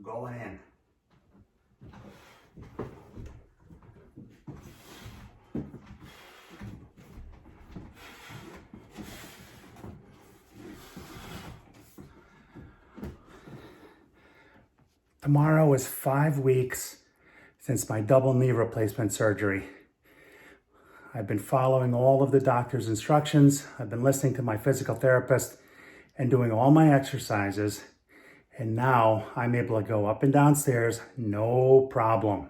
going in. Tomorrow is 5 weeks since my double knee replacement surgery. I've been following all of the doctor's instructions. I've been listening to my physical therapist and doing all my exercises. And now I'm able to go up and down stairs, no problem.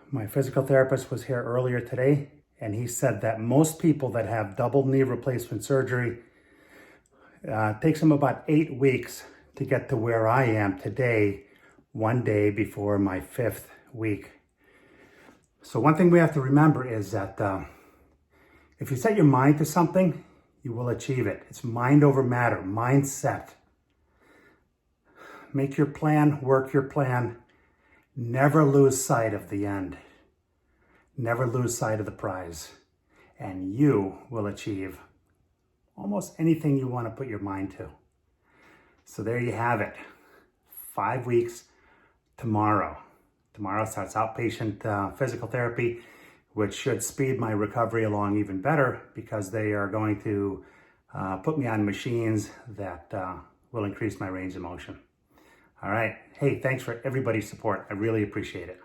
My physical therapist was here earlier today, and he said that most people that have double knee replacement surgery, takes them about 8 weeks to get to where I am today, one day before my 5th week. So one thing we have to remember is that if you set your mind to something, you will achieve it. It's mind over matter, mindset. Make your plan, work your plan. Never lose sight of the end. Never lose sight of the prize. And you will achieve almost anything you want to put your mind to. So there you have it. 5 weeks tomorrow. Tomorrow starts outpatient physical therapy, which should speed my recovery along even better because they are going to put me on machines that will increase my range of motion. All right. Hey, thanks for everybody's support. I really appreciate it.